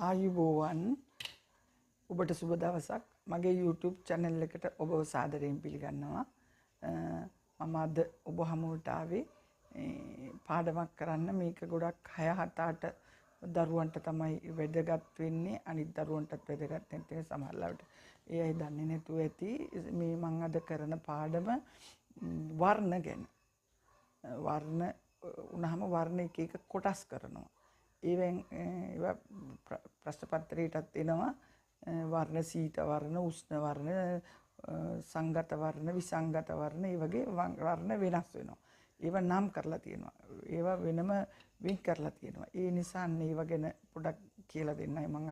ආයුබෝවන් ඔබට සුබ දවසක් මගේ YouTube channel එකට ඔබව සාදරයෙන් පිළිගන්නවා. මම අද ඔබ හමුවට ආවේ පාඩමක් කරන්න. මේක ගොඩක් 6-7-8 දරුවන්ට තමයි වැදගත් වෙන්නේ. අනිත් දරුවන්ටත් වැදගත් නැත්නම් සමහරවිට ඒ අය දන්නේ නැතුව ඇති. මේ මම අද කරන පාඩම වර්ණ ගැන. වර්ණ උනහම වර්ණ එක එක කොටස් කරනවා. ඒවෙන් ඒවා ප්‍රශ්න පත්‍රයටත් එනවා. වර්ණ සීත වර්ණ, උෂ්ණ වර්ණ, සංගත වර්ණ, විසංගත වර්ණ, ඒ වගේ වර්ණ වෙනස් වෙනවා. ඒවා නම් කරලා තියෙනවා. ඒවා වෙනම වෙන් කරලා තියෙනවා. ඒ නිසා ඒව ගැන පොඩක් කියලා දෙන්නයි මම